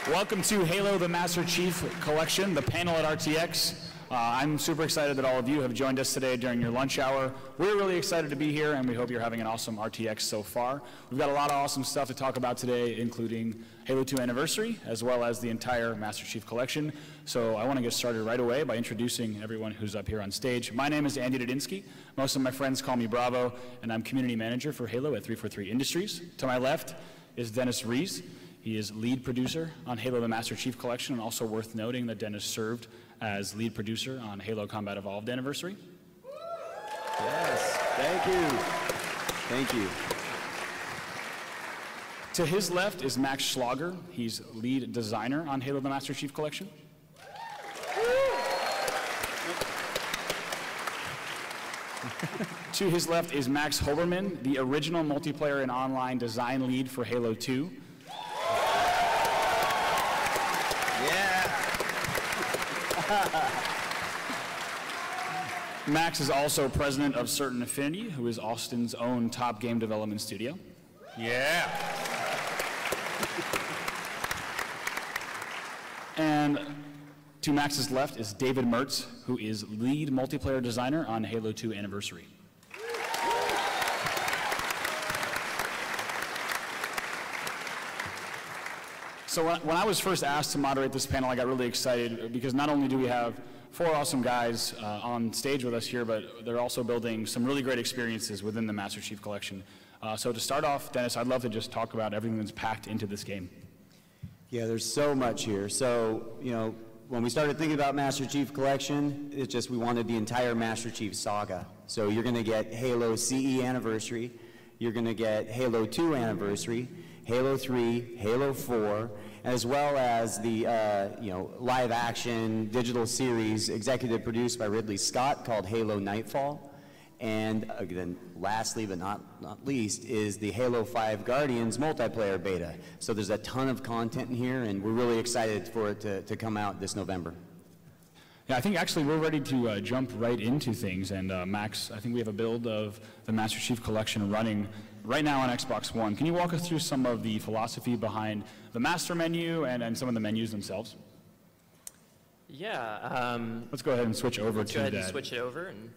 Welcome to Halo the Master Chief Collection, the panel at RTX. I'm super excited that all of you have joined us today during your lunch hour. We're really excited to be here, and we hope you're having an awesome RTX so far. We've got a lot of awesome stuff to talk about today, including Halo 2 Anniversary, as well as the entire Master Chief Collection. So I want to get started right away by introducing everyone who's up here on stage. My name is Andy Dudinsky. Most of my friends call me Bravo, and I'm Community Manager for Halo at 343 Industries. To my left is Dennis Rees. He is lead producer on Halo the Master Chief Collection, and also worth noting that Dennis served as lead producer on Halo Combat Evolved Anniversary. Yes, thank you. Thank you. To his left is Max Schlager. He's lead designer on Halo the Master Chief Collection. To his left is Max Hoberman, the original multiplayer and online design lead for Halo 2. Max is also president of Certain Affinity, who is Austin's own top game development studio. Yeah. And to Max's left is David Mertz, who is lead multiplayer designer on Halo 2 Anniversary. So when I was first asked to moderate this panel, I got really excited because not only do we have four awesome guys on stage with us here, but they're also building some really great experiences within the Master Chief Collection. So to start off, Dennis, I'd love to just talk about everything that's packed into this game. Yeah, there's so much here. So, when we started thinking about Master Chief Collection, it's just we wanted the entire Master Chief saga. So you're going to get Halo CE Anniversary, you're going to get Halo 2 Anniversary, Halo 3, Halo 4, as well as the live-action digital series executive produced by Ridley Scott called Halo Nightfall. And then lastly but not least is the Halo 5 Guardians multiplayer beta. So there's a ton of content in here, and we're really excited for it to come out this November. Yeah, I think actually we're ready to jump right into things. And Max, I think we have a build of the Master Chief Collection running right now on Xbox One. Can you walk us through some of the philosophy behind the master menu and some of the menus themselves? Yeah. Let's go ahead and switch over to that. Let's go ahead and switch it over. And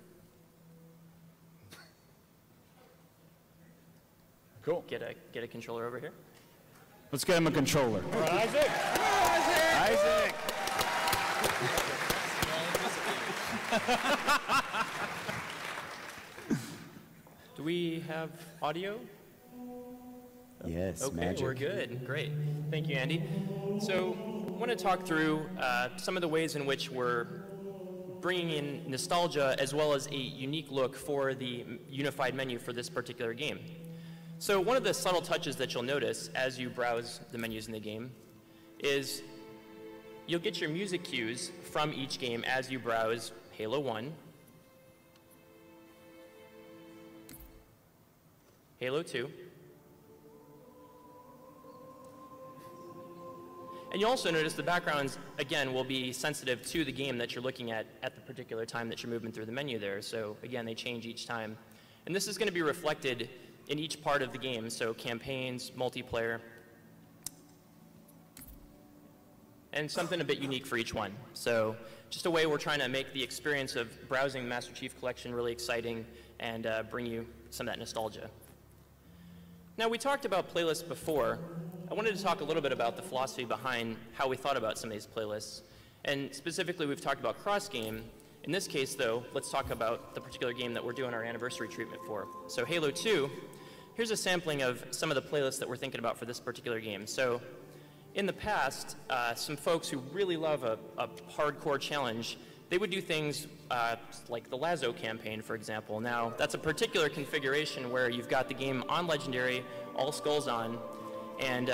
cool. Get a controller over here. Let's get him a controller. All right, Isaac. Isaac. Do we have audio? Yes, okay, magic. We're good. Great. Thank you, Andy. So I want to talk through some of the ways in which we're bringing in nostalgia as well as a unique look for the unified menu for this particular game. So one of the subtle touches that you'll notice as you browse the menus in the game is you'll get your music cues from each game as you browse Halo 1, Halo 2, and you'll also notice the backgrounds, again, will be sensitive to the game that you're looking at the particular time that you're moving through the menu there. So again, they change each time. And this is going to be reflected in each part of the game, so campaigns, multiplayer, and something a bit unique for each one. So just a way we're trying to make the experience of browsing the Master Chief Collection really exciting and bring you some of that nostalgia. Now, we talked about playlists before. I wanted to talk a little bit about the philosophy behind how we thought about some of these playlists. And specifically, we've talked about cross-game. In this case, though, let's talk about the particular game that we're doing our anniversary treatment for. So Halo 2, here's a sampling of some of the playlists that we're thinking about for this particular game. So in the past, some folks who really love a hardcore challenge, they would do things like the Lazo campaign, for example. Now, that's a particular configuration where you've got the game on Legendary, all skulls on, and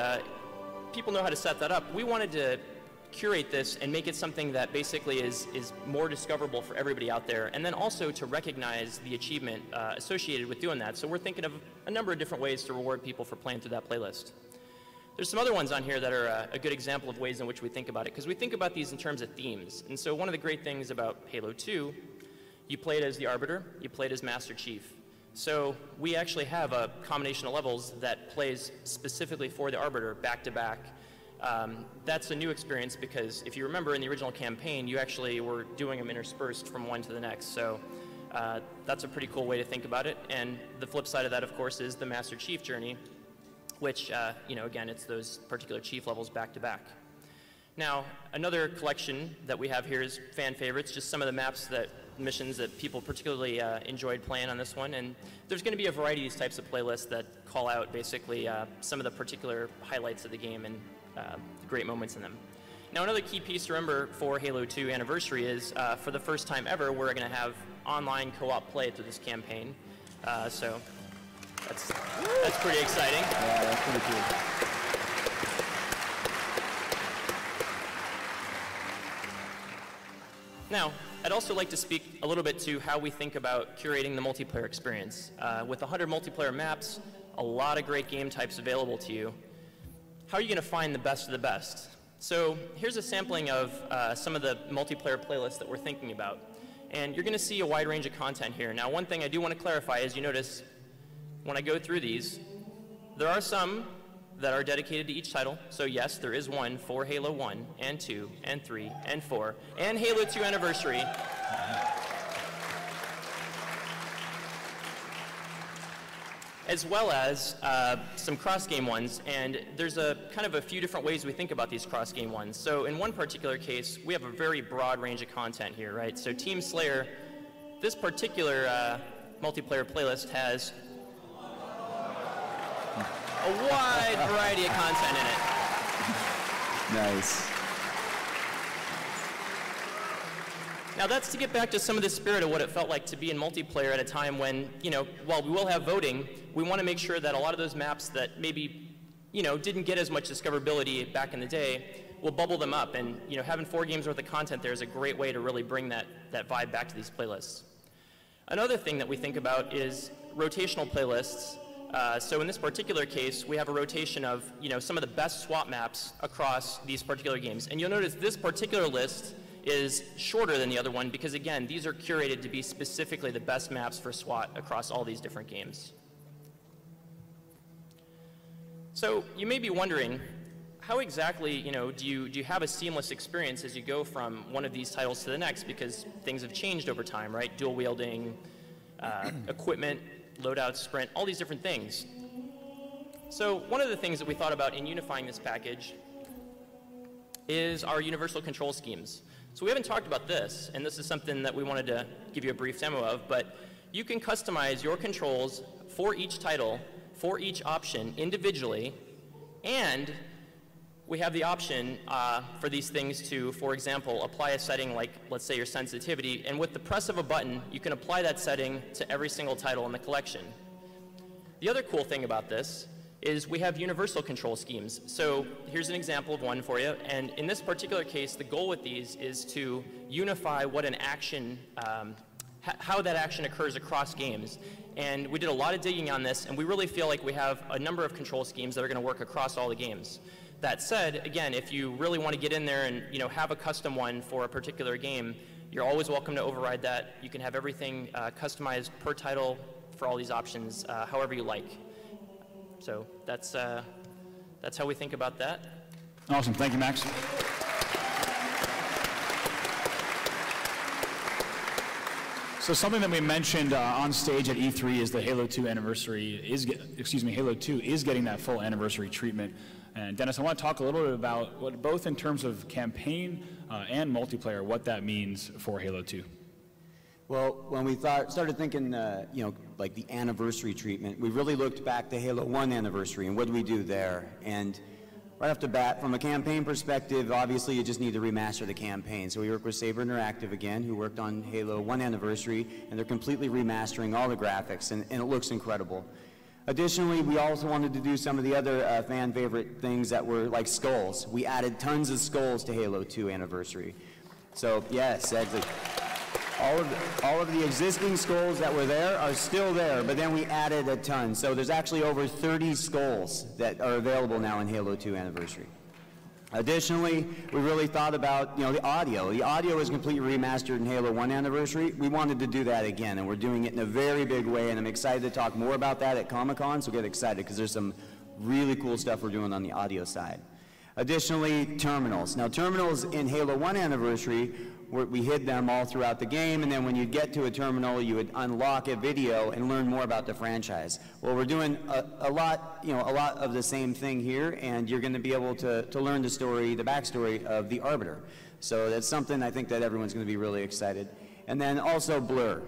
people know how to set that up. We wanted to curate this and make it something that basically is more discoverable for everybody out there, and then also to recognize the achievement associated with doing that. So we're thinking of a number of different ways to reward people for playing through that playlist. There's some other ones on here that are a good example of ways in which we think about it, because we think about these in terms of themes. And so one of the great things about Halo 2, you played as the Arbiter, you played as Master Chief. So we actually have a combination of levels that plays specifically for the Arbiter back to back. That's a new experience because if you remember in the original campaign, you actually were doing them interspersed from one to the next. So that's a pretty cool way to think about it. And the flip side of that, of course, is the Master Chief journey, which, again, it's those particular chief levels back to back. Now, another collection that we have here is fan favorites, just some of the missions that people particularly enjoyed playing on this one. And there's going to be a variety of these types of playlists that call out basically some of the particular highlights of the game and great moments in them. Now, another key piece to remember for Halo 2 Anniversary is for the first time ever, we're going to have online co-op play through this campaign. So that's pretty exciting. Yeah, that's pretty cool. Now, I'd also like to speak a little bit to how we think about curating the multiplayer experience. With 100 multiplayer maps, a lot of great game types available to you, how are you going to find the best of the best? So here's a sampling of some of the multiplayer playlists that we're thinking about. And you're going to see a wide range of content here. Now, one thing I do want to clarify is you notice when I go through these, there are some that are dedicated to each title. So yes, there is one for Halo 1 and 2 and 3 and 4 and Halo 2 Anniversary. As well as some cross-game ones, and there's a kind of a few different ways we think about these cross-game ones. So in one particular case, we have a very broad range of content here, right? So Team Slayer, this particular multiplayer playlist has a wide variety of content in it. Nice. Now that's to get back to some of the spirit of what it felt like to be in multiplayer at a time when, while we will have voting, we want to make sure that a lot of those maps that maybe, didn't get as much discoverability back in the day, we'll bubble them up. And, having 4 games worth of content there is a great way to really bring that vibe back to these playlists. Another thing that we think about is rotational playlists. So in this particular case, we have a rotation of, some of the best SWAT maps across these particular games. And you'll notice this particular list is shorter than the other one because, again, these are curated to be specifically the best maps for SWAT across all these different games. So you may be wondering, how exactly, do you have a seamless experience as you go from one of these titles to the next, because things have changed over time, right? Dual wielding, equipment, loadout, sprint, all these different things. So one of the things that we thought about in unifying this package is our universal control schemes. So we haven't talked about this, and this is something that we wanted to give you a brief demo of, but you can customize your controls for each title, for each option individually, and we have the option for these things to, for example, apply a setting like, let's say, your sensitivity, and with the press of a button, you can apply that setting to every single title in the collection. The other cool thing about this is we have universal control schemes. So here's an example of one for you, and in this particular case, the goal with these is to unify what an action, how that action occurs across games. And we did a lot of digging on this, and we really feel like we have a number of control schemes that are going to work across all the games. That said, again, if you really want to get in there and have a custom one for a particular game, you're always welcome to override that. You can have everything customized per title for all these options, however you like. So that's how we think about that. Awesome. Thank you, Max. So something that we mentioned on stage at E3 is the Halo 2 anniversary Halo 2 is getting that full anniversary treatment. And Dennis, I want to talk a little bit about what, both in terms of campaign and multiplayer, what that means for Halo 2. Well, when we started thinking, like the anniversary treatment, we really looked back to Halo 1 anniversary and what did we do there? And right off the bat, from a campaign perspective, obviously you just need to remaster the campaign. So we work with Saber Interactive again, who worked on Halo 1 anniversary, and they're completely remastering all the graphics, and it looks incredible. Additionally, we also wanted to do some of the other fan favorite things that were like skulls. We added tons of skulls to Halo 2 anniversary. So yes, all of the existing skulls that were there are still there, but then we added a ton. So there's actually over 30 skulls that are available now in Halo 2 anniversary. Additionally, we really thought about, the audio. The audio is completely remastered in Halo 1 anniversary. We wanted to do that again, and we're doing it in a very big way, and I'm excited to talk more about that at Comic-Con, so get excited, because there's some really cool stuff we're doing on the audio side. Additionally, terminals. Now, terminals in Halo 1 Anniversary, we hid them all throughout the game, and then when you'd get to a terminal, you would unlock a video and learn more about the franchise. Well, we're doing a lot of the same thing here, and you're going to be able to learn the story, the backstory of the Arbiter. So that's something I think that everyone's going to be really excited. And then also Blur.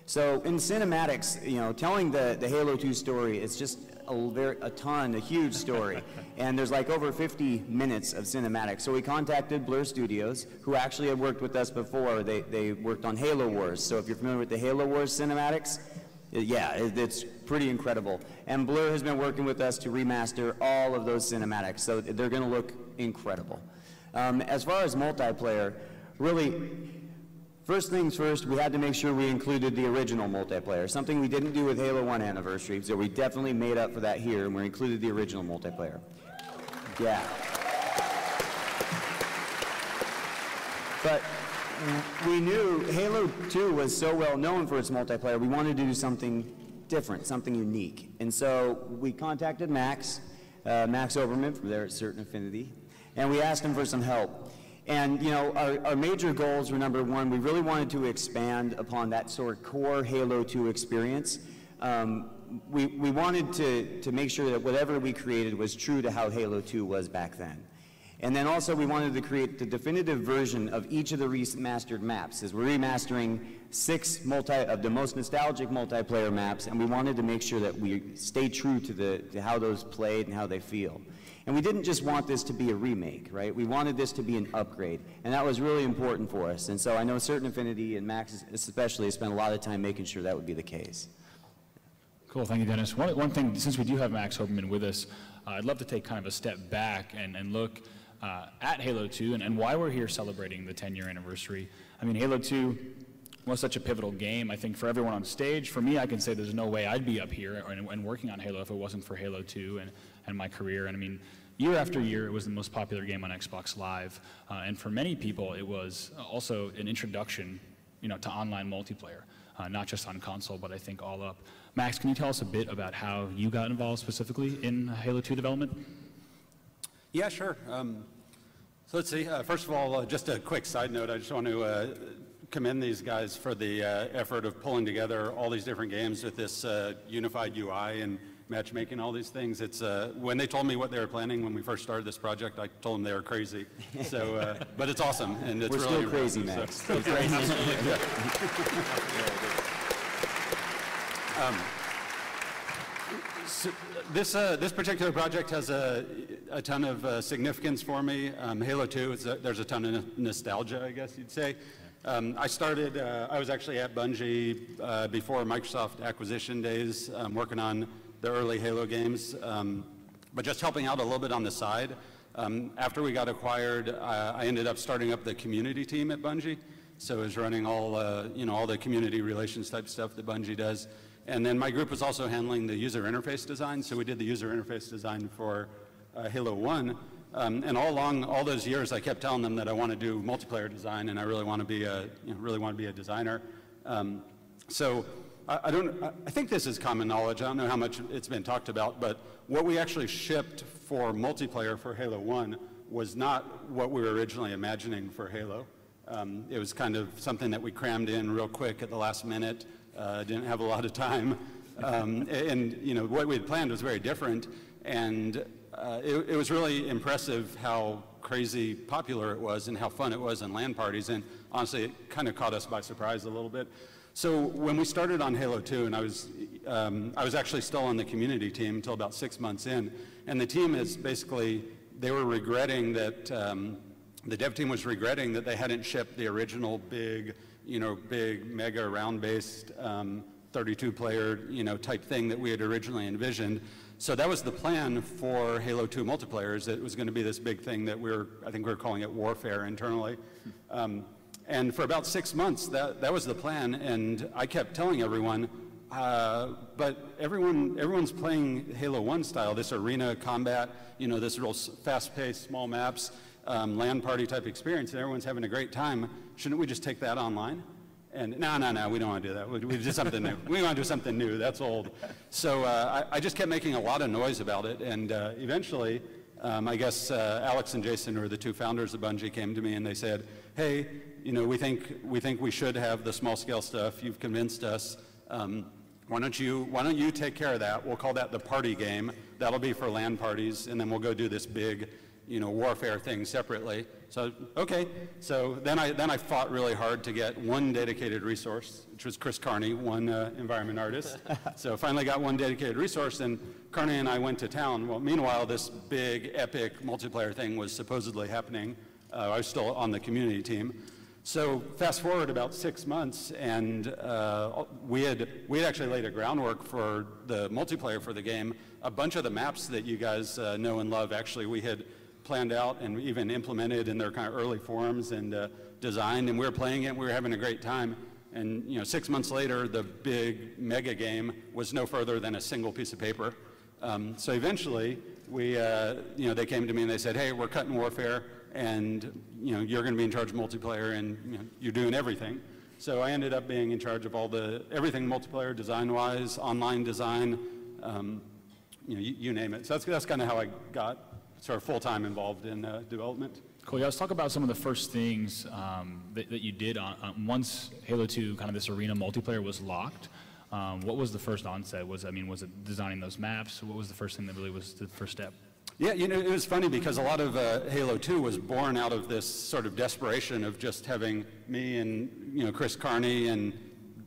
So in cinematics, telling the Halo 2 story, it's just a huge story. And there's like over 50 minutes of cinematics. So we contacted Blur Studios, who actually had worked with us before. They worked on Halo Wars. So if you're familiar with the Halo Wars cinematics, it's pretty incredible. And Blur has been working with us to remaster all of those cinematics. So they're going to look incredible. As far as multiplayer, really, first things first, we had to make sure we included the original multiplayer, something we didn't do with Halo 1 Anniversary, so we definitely made up for that here, and we included the original multiplayer. Yeah. But we knew Halo 2 was so well known for its multiplayer, we wanted to do something different, something unique. And so we contacted Max Oberman from there at Certain Affinity, and we asked him for some help. And our major goals were, number one, we really wanted to expand upon that sort of core Halo 2 experience. We wanted to make sure that whatever we created was true to how Halo 2 was back then. And then also we wanted to create the definitive version of each of the remastered maps, as we're remastering 6 of the most nostalgic multiplayer maps, and we wanted to make sure that we stay true to how those played and how they feel. And we didn't just want this to be a remake, right? We wanted this to be an upgrade, and that was really important for us. And so I know Certain Affinity, and Max especially, spent a lot of time making sure that would be the case. Cool, thank you, Dennis. One thing, since we do have Max Oberman with us, I'd love to take kind of a step back and look at Halo 2 and why we're here celebrating the 10-year anniversary. I mean, Halo 2 was such a pivotal game, I think, for everyone on stage. For me, I can say there's no way I'd be up here and working on Halo if it wasn't for Halo 2 and my career. And I mean, year after year, it was the most popular game on Xbox Live. And for many people, it was also an introduction, to online multiplayer, not just on console, but I think all up. Max, can you tell us a bit about how you got involved specifically in Halo 2 development? Yeah, sure. So let's see. First of all, just a quick side note. I just want to commend these guys for the effort of pulling together all these different games with this unified UI and matchmaking, all these things. It's when they told me what they were planning when we first started this project, I told them they were crazy. So, but it's awesome, and it's We're really still crazy, Max. So, still crazy. So this particular project has a ton of significance for me. Halo 2, there's a ton of nostalgia, I guess you'd say. I was actually at Bungie before Microsoft acquisition days, working on the early Halo games, but just helping out a little bit on the side. After we got acquired, I ended up starting up the community team at Bungie. So I was running all the community relations type stuff that Bungie does. And then my group was also handling the user interface design. So we did the user interface design for Halo 1. And all along all those years, I kept telling them that I want to do multiplayer design, and I really want to be a designer. So I think this is common knowledge. I don't know how much it's been talked about, but what we actually shipped for multiplayer for Halo 1 was not what we were originally imagining for Halo. It was kind of something that we crammed in real quick at the last minute. Didn't have a lot of time, and what we had planned was very different. And it was really impressive how crazy popular it was and how fun it was in LAN parties. And honestly, it kind of caught us by surprise a little bit. So when we started on Halo 2, and I was actually still on the community team until about 6 months in, and the team is basically, they were regretting that, the dev team was regretting that they hadn't shipped the original big mega round-based 32-player, type thing that we had originally envisioned. So that was the plan for Halo 2 multiplayer, is that it was going to be this big thing that I think we were calling it warfare internally. And for about 6 months, that was the plan, and I kept telling everyone, but everyone's playing Halo 1 style, this arena combat, this real fast-paced, small maps, LAN party type experience, and everyone's having a great time. Shouldn't we just take that online? And no, we don't want to do that. We do something new. We want to do something new. That's old. So I just kept making a lot of noise about it, and eventually I guess Alex and Jason, who are the two founders of Bungie, came to me and they said, hey, you know, we think we should have the small scale stuff. You've convinced us. Why don't you take care of that? We'll call that the party game. That'll be for LAN parties, and then we'll go do this big, you know, warfare thing separately. So, okay. So then I fought really hard to get one dedicated resource, which was Chris Carney, one environment artist. So finally got one dedicated resource, and Carney and I went to town. Well, meanwhile, this big, epic multiplayer thing was supposedly happening. I was still on the community team. So fast forward about 6 months, and we had actually laid a groundwork for the multiplayer for the game. A bunch of the maps that you guys know and love, actually, we had planned out and even implemented in their kind of early forms and designed, and we were playing it, and we were having a great time. And 6 months later, the big mega game was no further than a single piece of paper. So eventually, they came to me and they said, hey, we're cutting warfare, and you're going to be in charge of multiplayer, and you're doing everything. So I ended up being in charge of everything multiplayer, design-wise, online design, you name it. So that's kind of how I got sort of full-time involved in development. Cool. Yeah, let's talk about some of the first things that you did once Halo 2, kind of this arena multiplayer was locked. What was the first onset? Was it designing those maps? What was the first thing that really was the first step? Yeah, it was funny because a lot of Halo 2 was born out of this sort of desperation of just having me and Chris Carney, and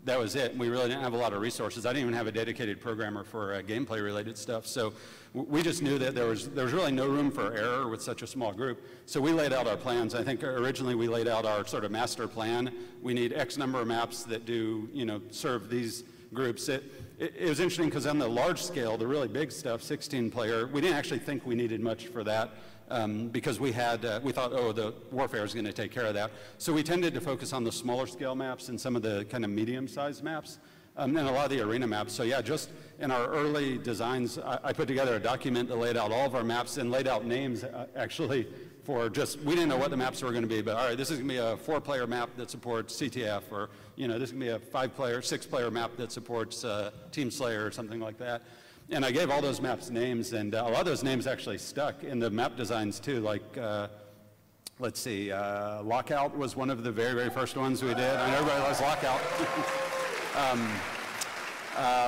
that was it. We really didn't have a lot of resources. I didn't even have a dedicated programmer for gameplay-related stuff. So we just knew that there was really no room for error with such a small group. So we laid out our plans. I think originally we laid out our sort of master plan. We need X number of maps that do serve these groups. It was interesting because on the large scale, the really big stuff, 16-player, we didn't actually think we needed much for that because we thought, oh, the warfare is going to take care of that. So we tended to focus on the smaller scale maps and some of the kind of medium-sized maps and a lot of the arena maps. So yeah, just in our early designs, I put together a document that laid out all of our maps and laid out names actually for we didn't know what the maps were going to be, but all right, this is going to be a 4-player map that supports CTF, or this is going to be a 5-player, 6-player map that supports Team Slayer or something like that. And I gave all those maps names, and a lot of those names actually stuck in the map designs too, like, let's see, Lockout was one of the very, very first ones we did. I know everybody loves Lockout.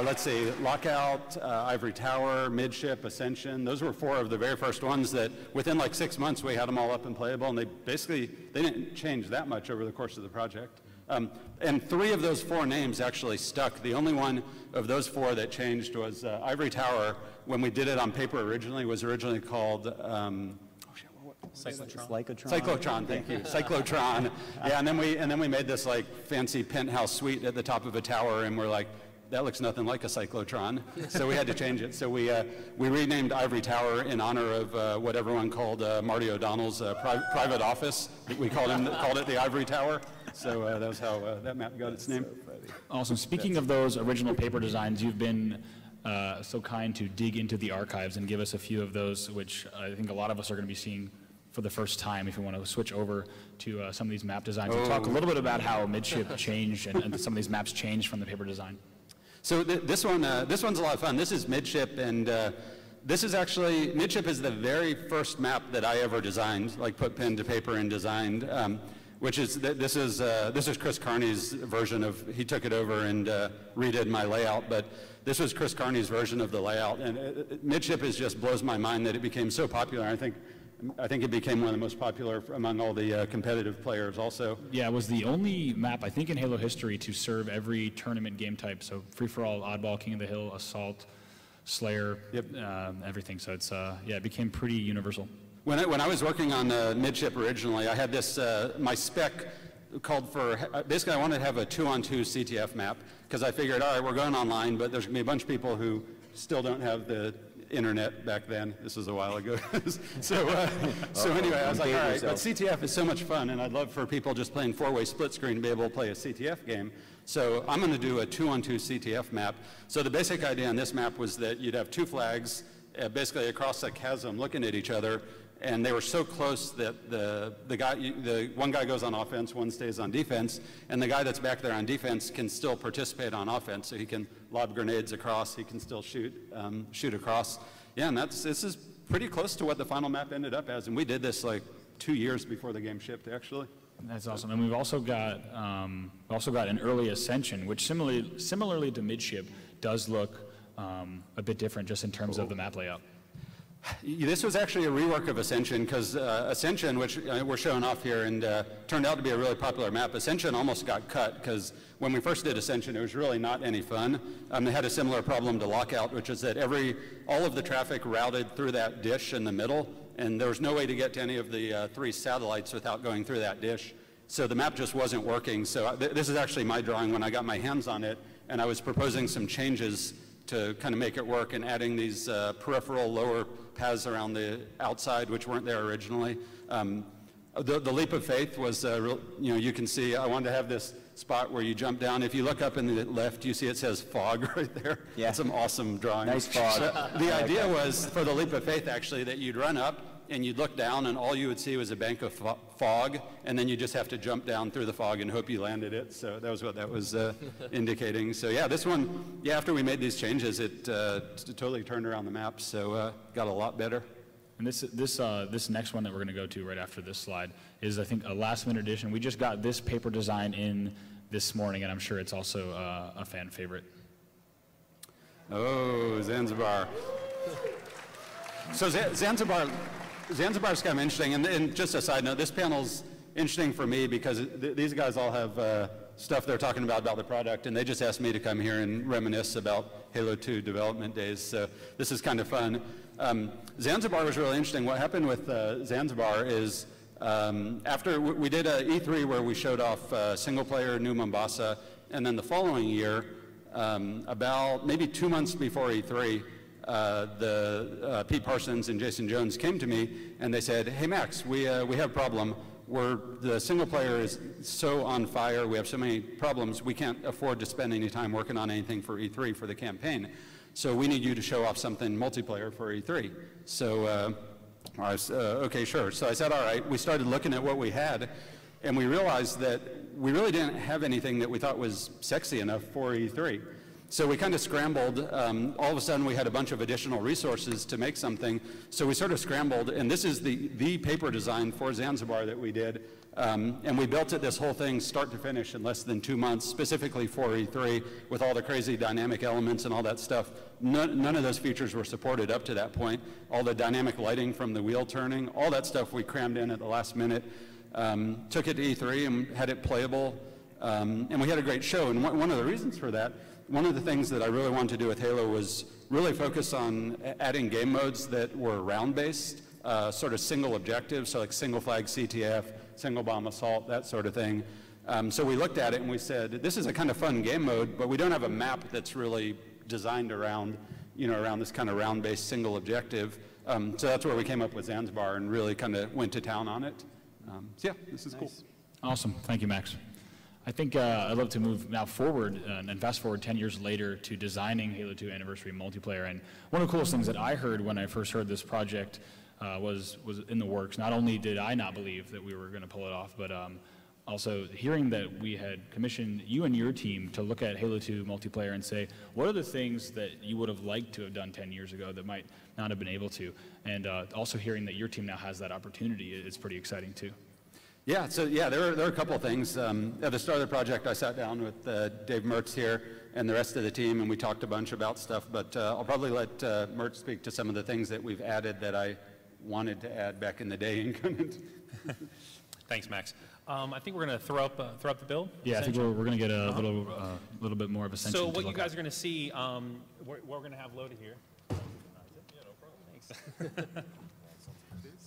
Let's see, Lockout, Ivory Tower, Midship, Ascension. Those were 4 of the very first ones that within like 6 months we had them all up and playable, and they didn't change that much over the course of the project. And 3 of those 4 names actually stuck. The only one of those 4 that changed was Ivory Tower. When we did it on paper originally, was originally called Cyclotron, thank you. Cyclotron. Yeah, and then we made this like fancy penthouse suite at the top of a tower, and we're like, that looks nothing like a cyclotron, so we had to change it. So we renamed Ivory Tower in honor of what everyone called Marty O'Donnell's private office. We called it the Ivory Tower. So that was how that map got its name. Awesome. Speaking of those original paper designs, you've been so kind to dig into the archives and give us a few of those, which I think a lot of us are going to be seeing for the first time if you want to switch over to some of these map designs. And talk a little bit about how Midship changed and some of these maps changed from the paper design. So this one's a lot of fun. This is Midship, and Midship is the very first map that I ever designed, like put pen to paper and designed. This is Chris Carney's version of, he took it over and redid my layout, but this was Chris Carney's version of the layout, and Midship just blows my mind that it became so popular. I think it became one of the most popular among all the competitive players also. Yeah, it was the only map, I think, in Halo history to serve every tournament game type. So free-for-all, oddball, King of the Hill, assault, Slayer, yep. Everything. So it's, it became pretty universal. When I was working on Midship originally, I had this, my spec called for, basically I wanted to have a 2-on-2 CTF map, because I figured, all right, we're going online, but there's going to be a bunch of people who still don't have the internet back then. This was a while ago. So anyway, I was like, all right, but CTF is so much fun, and I'd love for people just playing 4-way split screen to be able to play a CTF game. So I'm going to do a 2-on-2 CTF map. So the basic idea on this map was that you'd have 2 flags basically across a chasm looking at each other, and they were so close that the one guy goes on offense, one stays on defense, and the guy that's back there on defense can still participate on offense. So he can lob grenades across, he can still shoot across. Yeah, and this is pretty close to what the final map ended up as, and we did this like 2 years before the game shipped, actually. That's awesome. And we've also got an early Ascension, which similarly to Midship does look a bit different just in terms of the map layout. This was actually a rework of Ascension, because Ascension, which we're showing off here, and turned out to be a really popular map. Ascension almost got cut, because when we first did Ascension, it was really not any fun. They had a similar problem to Lockout, which is that all of the traffic routed through that dish in the middle, and there was no way to get to any of the 3 satellites without going through that dish. So the map just wasn't working. So this is actually my drawing when I got my hands on it, and I was proposing some changes to kind of make it work, and adding these peripheral lower paths around the outside, which weren't there originally. The leap of faith was, you can see I wanted to have this spot where you jump down. If you look up in the left, you see it says fog right there. Yeah. It's some awesome drawing. Nice fog. So the idea was, for the leap of faith, actually, that you'd run up and you'd look down, and all you would see was a bank of fog, and then you just have to jump down through the fog and hope you landed it. So that was what that was indicating. So yeah, this one, after we made these changes, it totally turned around the map, so got a lot better. And this next one that we're going to go to right after this slide is, I think, a last-minute addition. We just got this paper design in this morning, and I'm sure it's also a fan favorite. Oh, Zanzibar. So Zanzibar's kind of interesting, and just a side note, this panel's interesting for me because these guys all have stuff they're talking about the product, and they just asked me to come here and reminisce about Halo 2 development days, so this is kind of fun. Zanzibar was really interesting. What happened with Zanzibar is after we did a E3 where we showed off single-player New Mombasa, and then the following year, about maybe 2 months before E3, Pete Parsons and Jason Jones came to me and they said, "Hey Max, we have a problem. The single player is so on fire. We have so many problems. We can't afford to spend any time working on anything for E3 for the campaign. So we need you to show off something multiplayer for E3." So I was, okay, sure. So I said, all right. We started looking at what we had, and we realized that we really didn't have anything that we thought was sexy enough for E3. So we kind of scrambled. All of a sudden, we had a bunch of additional resources to make something. So we sort of scrambled, and this is the paper design for Zanzibar that we did. And we built this whole thing start to finish in less than 2 months, specifically for E3, with all the crazy dynamic elements and all that stuff. None of those features were supported up to that point. All the dynamic lighting from the wheel turning, all that stuff we crammed in at the last minute. Took it to E3 and had it playable. And we had a great show. And one of the reasons for that, one of the things that I really wanted to do with Halo was really focus on adding game modes that were round-based, sort of single objectives, so like single flag CTF, single bomb assault, that sort of thing. So we looked at it and we said, this is a kind of fun game mode, but we don't have a map that's really designed around, around this kind of round-based single objective. So that's where we came up with Zanzibar and really kind of went to town on it. So yeah, this is cool. Awesome. Thank you, Max. I think I'd love to move now forward and fast forward 10 years later to designing Halo 2 Anniversary multiplayer. And one of the coolest things that I heard when I first heard this project was in the works. Not only did I not believe that we were going to pull it off, but also hearing that we had commissioned you and your team to look at Halo 2 multiplayer and say, what are the things that you would have liked to have done 10 years ago that might not have been able to? And also hearing that your team now has that opportunity is pretty exciting too. Yeah, so yeah, there are a couple of things. At the start of the project, I sat down with Dave Mertz here and the rest of the team, and we talked a bunch about stuff, but I'll probably let Mertz speak to some of the things that we've added that I wanted to add back in the day and couldn't. Thanks, Max. I think we're going to throw up the build. Yeah, Ascension. I think we're going to get a little bit more of Ascension. So what you guys are going to see, we're going to have loaded here. Yeah, no problem. Thanks.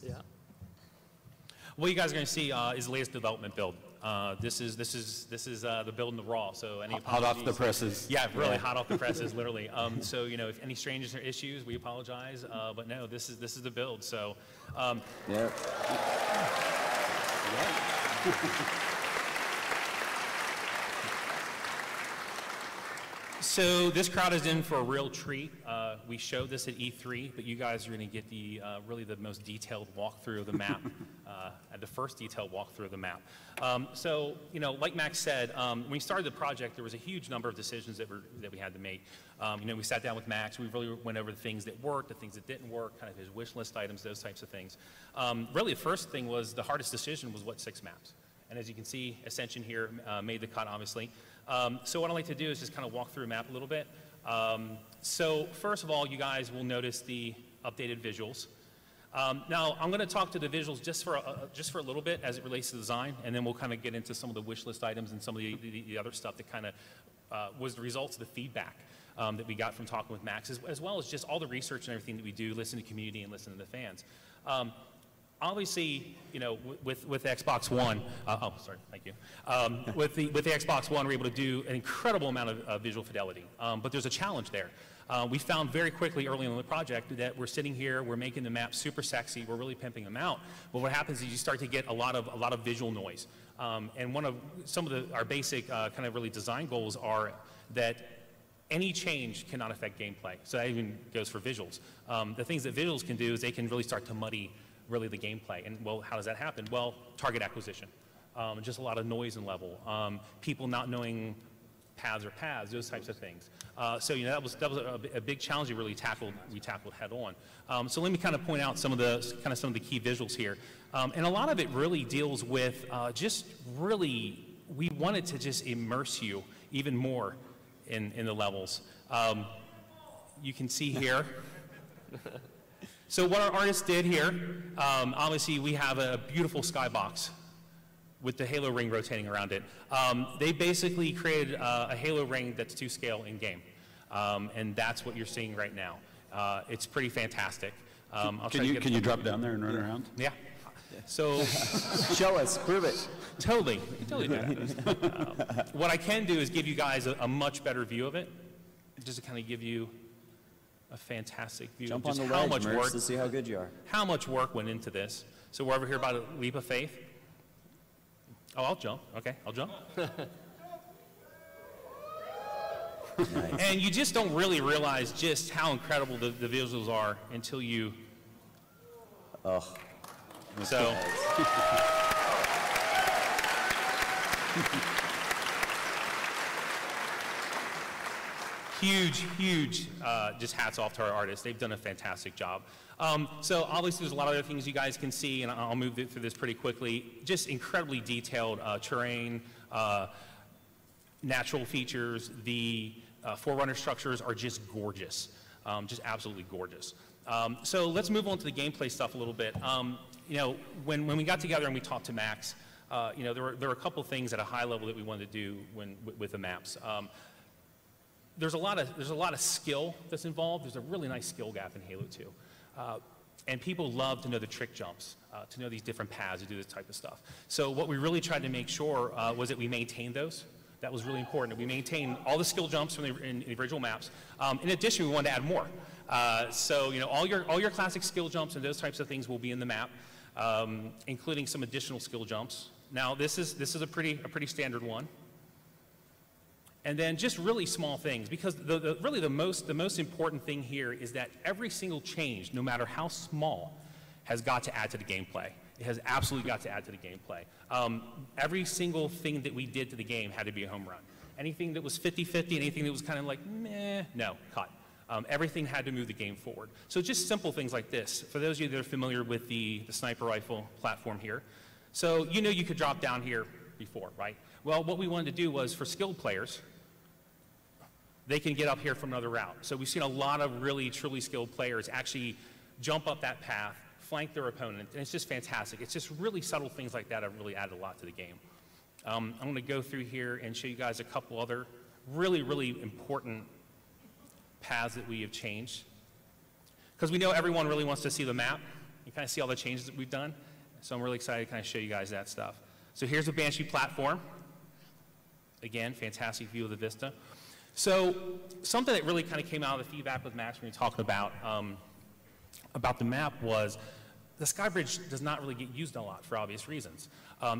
Yeah. What you guys are going to see is the latest development build. This is the build in the raw. So any hot off the presses. Yeah, really hot off the presses, literally. So if any changes or issues, we apologize. But no, this is the build. So. Yeah. So this crowd is in for a real treat. We showed this at E3, but you guys are going to get the really the most detailed walkthrough of the map, the first detailed walkthrough of the map. So, you know, like Max said, when we started the project, there was a huge number of decisions that we had to make. You know, we sat down with Max. We really went over the things that worked, the things that didn't work, kind of his wish list items, those types of things. Really, the first thing was the hardest decision was what 6 maps. And as you can see, Ascension here made the cut, obviously. So what I'd like to do is just kind of walk through a map a little bit. So first of all, you guys will notice the updated visuals. Now, I'm going to talk to the visuals just for a little bit as it relates to design, and then we'll kind of get into some of the wish list items and some of the other stuff that kind of was the results of the feedback that we got from talking with Max, as well as just all the research and everything that we do, listen to community and listen to the fans. Obviously, you know, with Xbox One, oh, sorry, thank you. With the Xbox One, we're able to do an incredible amount of visual fidelity, but there's a challenge there. We found very quickly early in the project that we're sitting here, we're making the maps super sexy, we're really pimping them out, but what happens is you start to get a lot of visual noise. And some of our basic kind of really design goals are that any change cannot affect gameplay. So that even goes for visuals. The things that visuals can do is they can really start to muddy really the gameplay. And well, how does that happen? Well, target acquisition. Just a lot of noise and level. People not knowing paths are paths, those types of things. So you know, that was a big challenge we really tackled head on. So let me kind of point out some of the key visuals here. And a lot of it really deals with just really, we wanted to just immerse you even more in the levels. You can see here. So what our artists did here, obviously we have a beautiful skybox with the halo ring rotating around it. They basically created a halo ring that's to scale in game. And that's what you're seeing right now. It's pretty fantastic. Can you drop down there and run around? Yeah. So show us, prove it. Totally do that. What I can do is give you guys a much better view of it, just to kind of give you a fantastic view Jump of just on the how ledge, much Mertz, work to see how good you are. How much work went into this. So we're over here about a leap of faith. Oh, I'll jump. Okay, I'll jump. Nice. And you just don't really realize just how incredible the visuals are until you. Oh. So. Huge, just hats off to our artists. They've done a fantastic job. So obviously there's a lot of other things you guys can see, and I'll move through this pretty quickly. Just incredibly detailed terrain, natural features. The Forerunner structures are just gorgeous, just absolutely gorgeous. So let's move on to the gameplay stuff a little bit. You know, when we got together and we talked to Max, you know, there were a couple things at a high level that we wanted to do with the maps. There's a lot of skill that's involved. There's a really nice skill gap in Halo 2. And people love to know the trick jumps, to know these different paths, to do this type of stuff. So what we really tried to make sure was that we maintained those. That was really important. We maintained all the skill jumps from in the original maps. In addition, we wanted to add more. So you know, all your classic skill jumps and those types of things will be in the map, including some additional skill jumps. Now this is a pretty standard one. And then just really small things, because really the most important thing here is that every single change, no matter how small, has got to add to the gameplay. It has absolutely got to add to the gameplay. Every single thing that we did to the game had to be a home run. Anything that was 50-50, anything that was kind of like, meh, no, cut. Everything had to move the game forward. So just simple things like this. For those of you that are familiar with the sniper rifle platform here, so you know you could drop down here before, right? Well, what we wanted to do was for skilled players, they can get up here from another route. So we've seen a lot of really, truly skilled players actually jump up that path, flank their opponent, and it's just fantastic. It's just really subtle things like that have really added a lot to the game. I'm going to go through here and show you guys a couple other really, really important paths that we have changed. Because we know everyone really wants to see the map. You kind of see all the changes that we've done. So I'm really excited to kind of show you guys that stuff. So here's the Banshee platform. Again, fantastic view of the vista. So something that really kind of came out of the feedback with Max when we were talking about the map was the Skybridge does not really get used a lot for obvious reasons.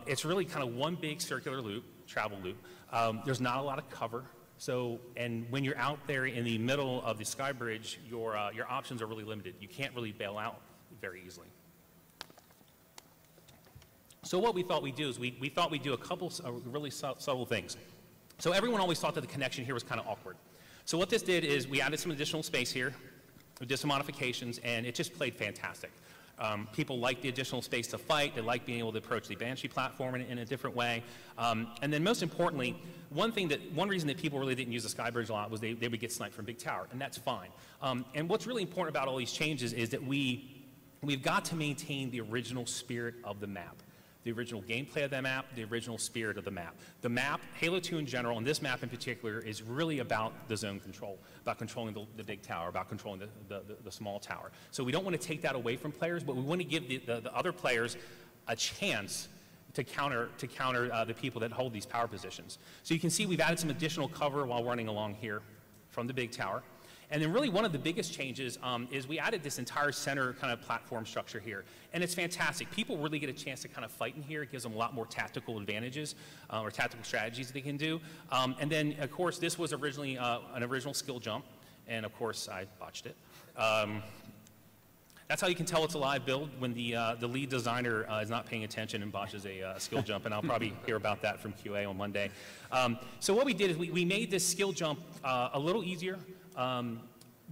It's really kind of one big circular loop, travel loop. There's not a lot of cover So, and when you're out there in the middle of the sky bridge, your options are really limited. You can't really bail out very easily. So what we thought we'd do is we thought we'd do a couple really subtle things. So everyone always thought that the connection here was kind of awkward. So what this did is we added some additional space here, we did some modifications, and it just played fantastic. People like the additional space to fight. They like being able to approach the Banshee platform in a different way. And then most importantly, one reason that people really didn't use the sky bridge a lot was they would get sniped from Big Tower, and that's fine. And what's really important about all these changes is that we've got to maintain the original spirit of the map. The original gameplay of the map, the original spirit of the map. The map, Halo 2 in general, and this map in particular, is really about the zone control, about controlling the big tower, about controlling the small tower. So we don't want to take that away from players, but we want to give the other players a chance to counter the people that hold these power positions. So you can see we've added some additional cover while running along here from the big tower. And then really one of the biggest changes is we added this entire center kind of platform structure here. And it's fantastic. People really get a chance to kind of fight in here. It gives them a lot more tactical advantages or tactical strategies that they can do. And then, of course, this was originally an original skill jump. And, of course, I botched it. That's how you can tell it's a live build, when the lead designer is not paying attention and botches a skill jump, and I'll probably hear about that from QA on Monday. So what we did is we made this skill jump a little easier,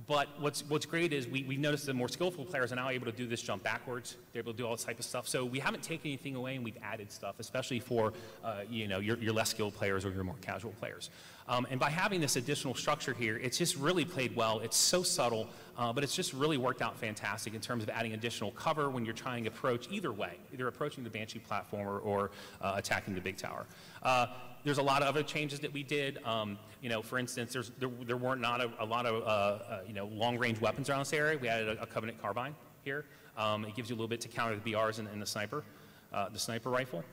but what's great is we noticed the more skillful players are now able to do this jump backwards. They're able to do all this type of stuff. So we haven't taken anything away, and we've added stuff, especially for your less skilled players or your more casual players. And by having this additional structure here, it's just really played well. It's so subtle, but it's just really worked out fantastic in terms of adding additional cover when you're trying to approach either way, either approaching the Banshee platform or attacking the big tower. There's a lot of other changes that we did. For instance, there weren't not a lot of long-range weapons around this area. We added a Covenant Carbine here. It gives you a little bit to counter the BRs and the sniper rifle.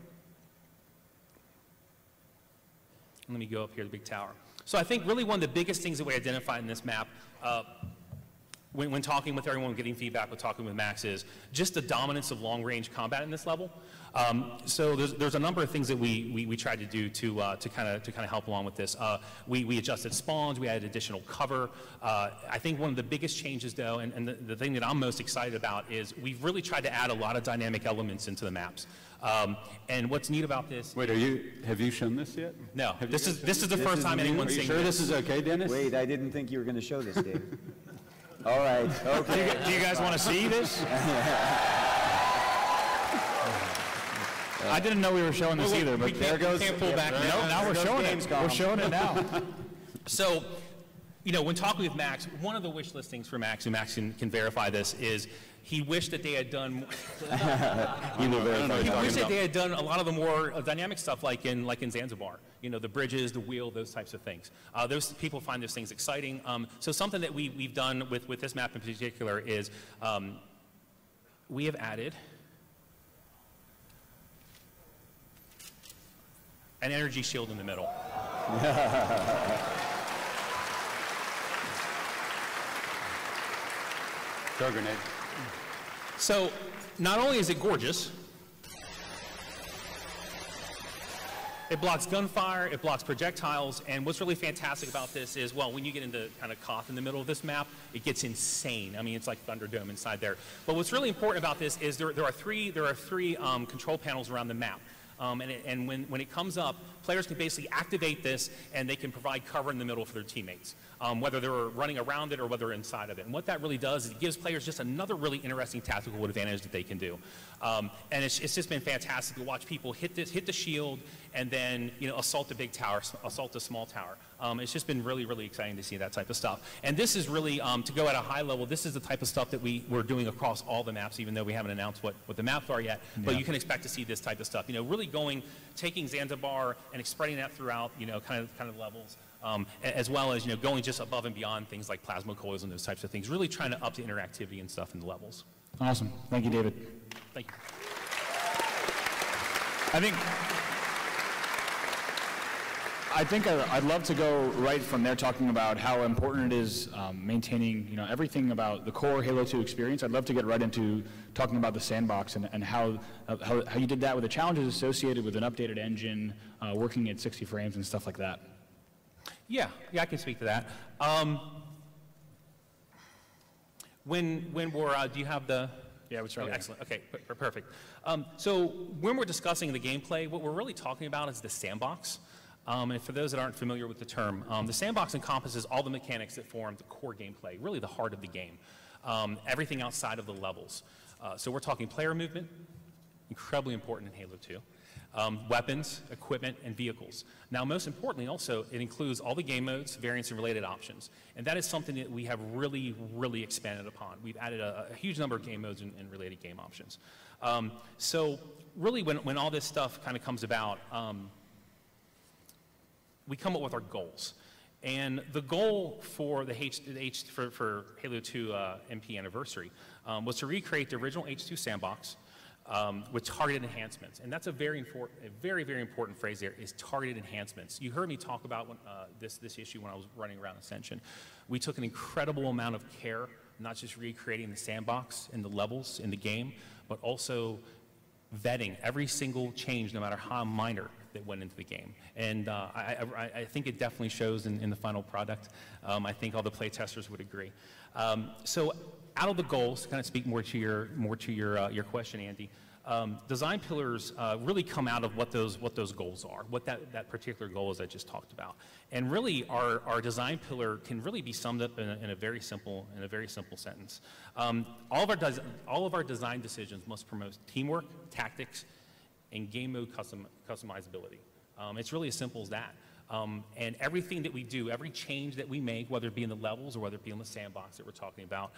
Let me go up here to the big tower. So I think really one of the biggest things that we identified in this map, when talking with everyone, getting feedback, with talking with Max, is just the dominance of long-range combat in this level. So there's a number of things that we tried to do to kind of help along with this. We adjusted spawns, we added additional cover. I think one of the biggest changes, though, and the thing that I'm most excited about, is we've really tried to add a lot of dynamic elements into the maps. And what's neat about this? Wait, have you shown this yet? No, this is the first time anyone's seen this. Are you sure this is okay, Dennis? Wait, I didn't think you were going to show this, Dave. All right, okay. Do you guys want to see this? I didn't know we were showing this either, but there goes. Can't pull back. No, now we're showing it. We're showing it now. So, when talking with Max, one of the wish listings for Max, and Max can verify this, is he wished that they had done. He wished that they had done a lot of the more dynamic stuff, like in Zanzibar. The bridges, the wheel, those types of things. Those people find those things exciting. So something that we've done with this map in particular is we have added an energy shield in the middle. Throw a grenade. So not only is it gorgeous, it blocks gunfire, it blocks projectiles, and what's really fantastic about this is, well, when you get into kind of Koth in the middle of this map, it gets insane. I mean, it's like Thunderdome inside there. But what's really important about this is there are three control panels around the map. And when it comes up, players can basically activate this, and they can provide cover in the middle for their teammates, whether they're running around it or whether they're inside of it. And what that really does is it gives players just another really interesting tactical advantage that they can do. And it's just been fantastic to watch people hit the shield and then assault the big tower, assault the small tower. It's just been really, really exciting to see that type of stuff. And this is really, to go at a high level, this is the type of stuff that we're doing across all the maps, even though we haven't announced what the maps are yet. Yeah. But you can expect to see this type of stuff. Really taking Zanzibar and spreading that throughout, kind of levels, as well as, going just above and beyond things like plasma coils and those types of things. Really trying to up the interactivity and stuff in the levels. Awesome. Thank you, David. Thank you. I think I'd love to go right from there, talking about how important it is maintaining everything about the core Halo 2 experience. I'd love to get right into talking about the sandbox and how you did that with the challenges associated with an updated engine, working at 60 frames and stuff like that. Yeah, I can speak to that. When we're, do you have the? Yeah, it's right here. Excellent. Okay, perfect. So when we're discussing the gameplay, what we're really talking about is the sandbox. And for those that aren't familiar with the term, the sandbox encompasses all the mechanics that form the core gameplay, really the heart of the game. Everything outside of the levels. So we're talking player movement, incredibly important in Halo 2. Weapons, equipment, and vehicles. Now, most importantly also, it includes all the game modes, variants, and related options. And that is something that we have really, really expanded upon. We've added a huge number of game modes and related game options. So really, when all this stuff kind of comes about, we come up with our goals. And the goal for for Halo 2 MP anniversary was to recreate the original H2 sandbox with targeted enhancements. And that's a very, very important phrase there, is targeted enhancements. You heard me talk about this issue when I was running around Ascension. We took an incredible amount of care, not just recreating the sandbox and the levels in the game, but also vetting every single change, no matter how minor, that went into the game. And I think it definitely shows in the final product. I think all the play testers would agree. So out of the goals, to kind of speak more to your question, Andy, design pillars really come out of what those goals are, what that particular goal is I just talked about. And really, our design pillar can really be summed up in a very simple sentence. All of our design decisions must promote teamwork, tactics, and game mode customizability. It's really as simple as that. And everything that we do, every change that we make, whether it be in the levels or whether it be in the sandbox that we're talking about,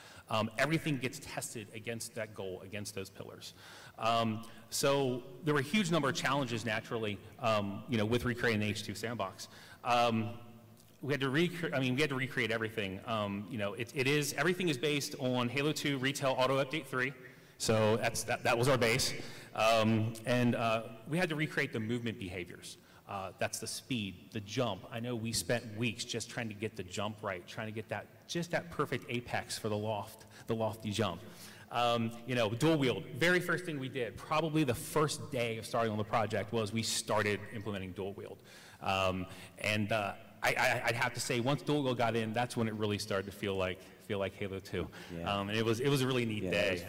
everything gets tested against that goal, against those pillars. So there were a huge number of challenges, naturally, with recreating the H2 sandbox. We had to recreate everything. Everything is based on Halo 2 Retail Auto Update 3. So that was our base. We had to recreate the movement behaviors. That's the speed, the jump. I know we spent weeks just trying to get the jump right, trying to get that perfect apex for the lofty jump. Dual wield. Very first thing we did, probably the first day of starting on the project, was we started implementing dual wield. I'd have to say, once dual wield got in, that's when it really started to feel like Halo 2. Yeah. And it was a really neat day.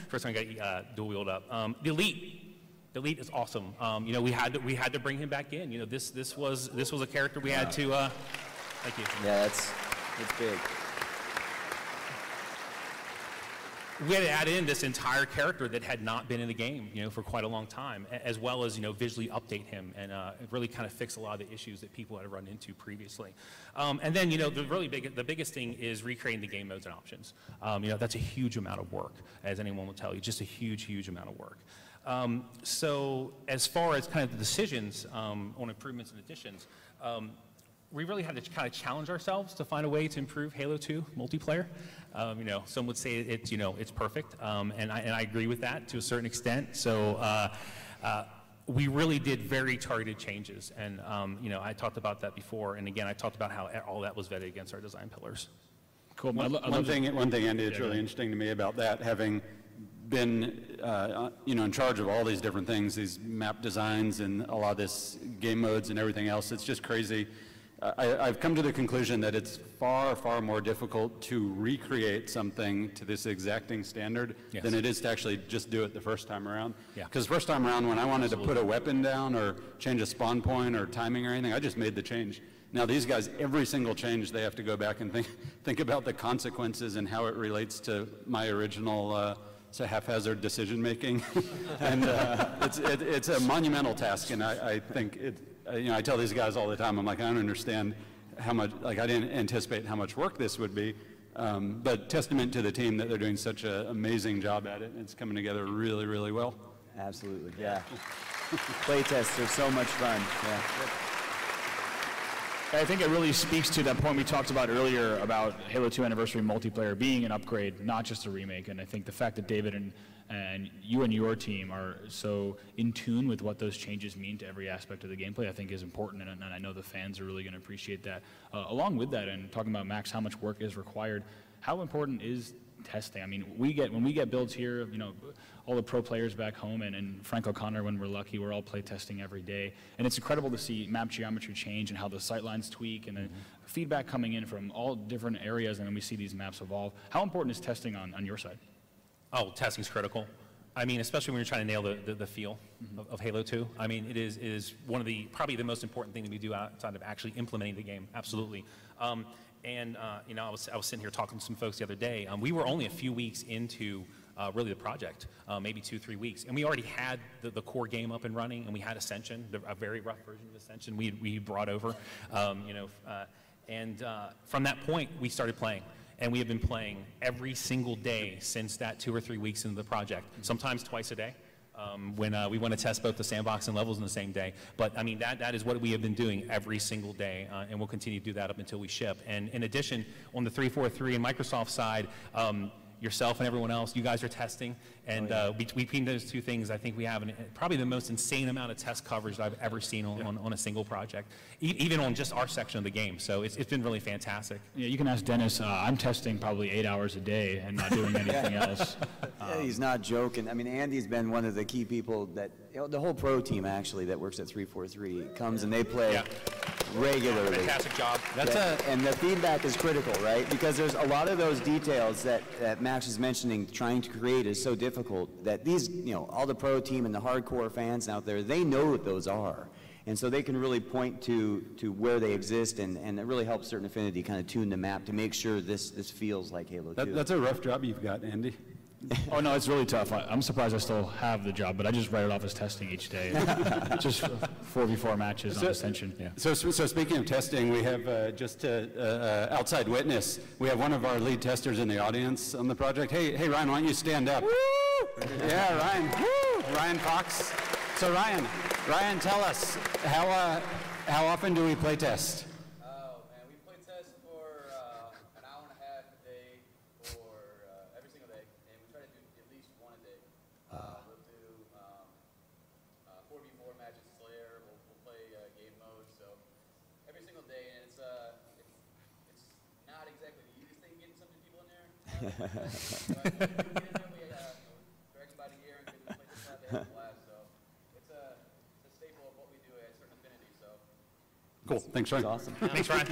First time I got dual wield up. The Elite is awesome. We had to bring him back in. This was a character we had to. Thank you. Yeah, it's big. We had to add in this entire character that had not been in the game, for quite a long time, as well as, visually update him and really kind of fix a lot of the issues that people had run into previously. And then, the biggest thing is recreating the game modes and options. That's a huge amount of work, as anyone will tell you, just a huge amount of work. So as far as kind of the decisions on improvements and additions, we really had to kind of challenge ourselves to find a way to improve Halo 2 multiplayer. Some would say it's perfect, and I agree with that to a certain extent. So we really did very targeted changes, and I talked about that before, and again I talked about how all that was vetted against our design pillars. Cool. One thing, Andy, that's really interesting to me about that, having been in charge of all these different things, these map designs and a lot of this game modes and everything else, it's just crazy. I've come to the conclusion that it's far more difficult to recreate something to this exacting standard than it is to actually just do it the first time around. Because first time around, when I wanted to put a weapon down or change a spawn point or timing or anything, I just made the change. Now these guys, every single change, they have to go back and think about the consequences and how it relates to my original haphazard decision making. And it's a monumental task, and I think I tell these guys all the time, I'm like, I don't understand how much, I didn't anticipate how much work this would be, but testament to the team that they're doing such an amazing job at it, and it's coming together really well. Absolutely, yeah. Playtests are so much fun, yeah. I think it really speaks to that point we talked about earlier about Halo 2 Anniversary multiplayer being an upgrade, not just a remake. And I think the fact that David and you and your team are so in tune with what those changes mean to every aspect of the gameplay, I think is important, and I know the fans are really going to appreciate that. Along with that, and talking about, Max, how much work is required, how important is testing. I mean, when we get builds here, you know, all the pro players back home and Frank O'Connor, when we're lucky, we're all play testing every day. And it's incredible to see map geometry change and how the sightlines tweak and the feedback coming in from all different areas, and then we see these maps evolve. How important is testing on your side? Oh, testing's critical. I mean, especially when you're trying to nail the feel of Halo 2. I mean, it is one of probably the most important thing that we do outside of actually implementing the game, absolutely. You know, I was sitting here talking to some folks the other day. We were only a few weeks into really the project, maybe 2-3 weeks, and we already had the core game up and running, and we had Ascension, a very rough version of Ascension we brought over, you know, from that point, we started playing. And we have been playing every single day since that 2 or 3 weeks into the project, sometimes twice a day. When we want to test both the sandbox and levels in the same day. But I mean, that is what we have been doing every single day, and we'll continue to do that up until we ship. And in addition, on the 343 and Microsoft side, yourself and everyone else, you guys are testing, and between those two things, I think we have probably the most insane amount of test coverage that I've ever seen on a single project, even on just our section of the game. So it's been really fantastic. Yeah, you can ask Dennis. I'm testing probably 8 hours a day and not doing anything else. Yeah, he's not joking. I mean, Andy's been one of the key people that, you know, the whole pro team actually that works at 343 comes and they play regularly. Fantastic job. And the feedback is critical, right? Because there's a lot of those details that Max is mentioning, trying to create is so difficult that these, you know, all the pro team and the hardcore fans out there, they know what those are. And so they can really point to where they exist, and it really helps Certain Affinity kind of tune the map to make sure this feels like Halo 2. That's a rough job you've got, Andy. Oh, no, it's really tough. I'm surprised I still have the job, but I just write it off as testing each day. Just 4v4 matches on Ascension. Yeah. So speaking of testing, we have just outside witness. We have one of our lead testers in the audience on the project. Hey, Ryan, why don't you stand up? Woo! Yeah, Ryan. Woo! Ryan Fox. So Ryan, tell us, how often do we play test? Oh, man, we play test for an hour and a half a day for every single day, and we try to do at least one a day. We'll do 4v4 matches, Slayer, we'll play game mode, so every single day, and it's not exactly the easiest thing getting some people in there. But we get in there, we drag them by the ear and get them to play this out, they have a blast, so it's a staple of what we do at Certain Affinity, so. Cool, thanks, Ryan. That's awesome. Thanks, Ryan.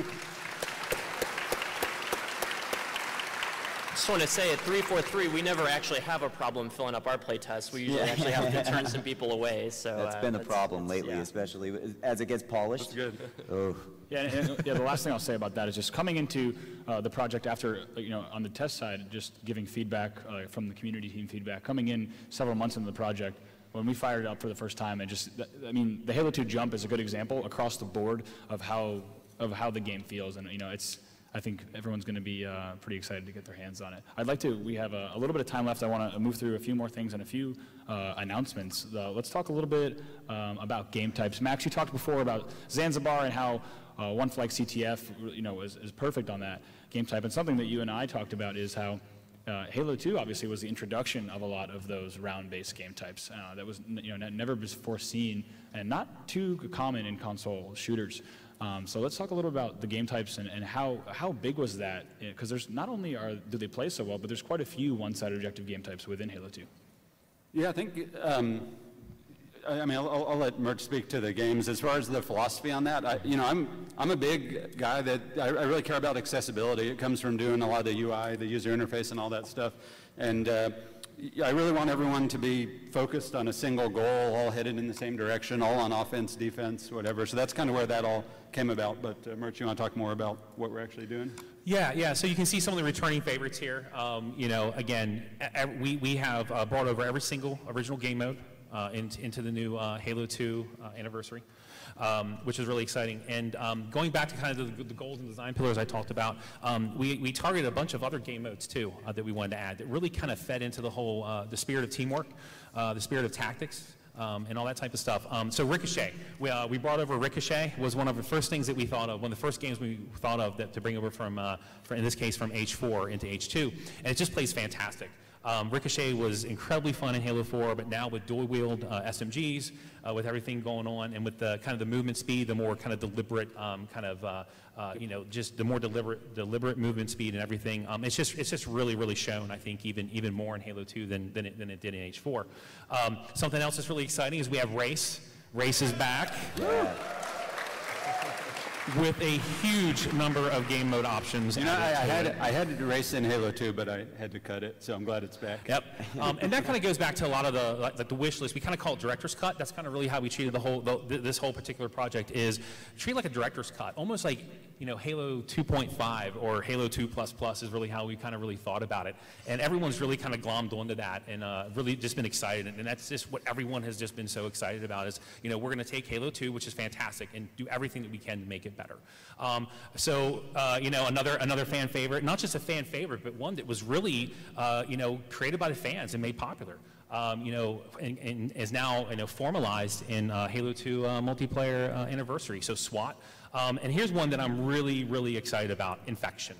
Just want to say at 343, we never actually have a problem filling up our play tests. We usually actually have to turn some people away. So That's been a problem lately, especially as it gets polished. That's good. Oh. Yeah, the last thing I'll say about that is just coming into the project after, you know, on the test side, just giving feedback from the community team feedback. Coming in several months into the project, when we fired it up for the first time, I mean, the Halo 2 jump is a good example across the board of how the game feels, and you know, I think everyone's going to be pretty excited to get their hands on it. We have a little bit of time left. I want to move through a few more things and a few announcements. Let's talk a little bit about game types. Max, you talked before about Zanzibar and how one flag CTF, you know, is perfect on that game type. And something that you and I talked about is how Halo 2 obviously was the introduction of a lot of those round-based game types that was, you know, never before seen and not too common in console shooters. So let's talk a little about the game types and how big was that? Because there's not only do they play so well, but there's quite a few one-sided objective game types within Halo 2. Yeah, I think, I mean, I'll let Mert speak to the games. As far as the philosophy on that, I'm a big guy that I really care about accessibility. It comes from doing a lot of the UI, the user interface and all that stuff. And I really want everyone to be focused on a single goal, all headed in the same direction, all on offense, defense, whatever. So that's kind of where that all came about. But Mert, you want to talk more about what we're actually doing? Yeah. So you can see some of the returning favorites here. You know, again, we have brought over every single original game mode into the new Halo 2 anniversary, which is really exciting. And going back to kind of the goals and design pillars I talked about, we targeted a bunch of other game modes too that we wanted to add that really kind of fed into the whole the spirit of teamwork, the spirit of tactics. And all that type of stuff. So Ricochet, we brought over Ricochet, was one of the first things that we thought of, one of the first games we thought of to bring over from in this case, from H4 into H2. And it just plays fantastic. Ricochet was incredibly fun in Halo 4, but now with dual-wield SMGs, with everything going on, and with the kind of the movement speed, the more kind of deliberate just the more deliberate movement speed and everything. It's just really shown, I think, even more in Halo 2 than it did in H4. Something else that's really exciting is we have Race. Race is back. Yeah. With a huge number of game mode options. You know, I had to race in Halo 2, but I had to cut it, so I'm glad it's back. Yep. And that kind of goes back to a lot of the wish list. We kind of call it director's cut. That's kind of really how we treated this whole particular project, is treat it like a director's cut, almost like, you know, Halo 2.5 or Halo 2++ is really how we kind of really thought about it. And everyone's really kind of glommed onto that and really just been excited. And that's just what everyone has just been so excited about is, you know, we're going to take Halo 2, which is fantastic, and do everything that we can to make it better. You know, another fan favorite, not just a fan favorite, but one that was really, you know, created by the fans and made popular. You know, and is now, you know, formalized in Halo 2 multiplayer anniversary. So SWAT. And here's one that I'm really excited about: Infection.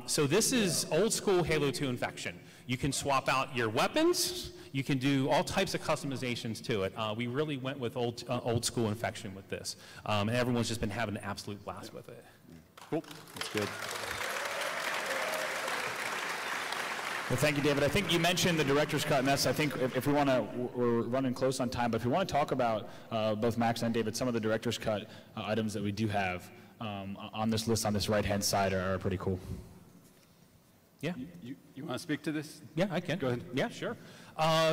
So this is old school Halo 2 Infection. You can swap out your weapons. You can do all types of customizations to it. We really went with old school Infection with this. And everyone's just been having an absolute blast with it. Cool. That's good. Well, thank you, David. I think you mentioned the director's cut, and that's, I think, if we want to, we're running close on time, but if we want to talk about, both Max and David, some of the director's cut items that we do have on this list on this right-hand side are pretty cool. Yeah. You want to speak to this? Yeah, I can. Go ahead. Yeah, sure.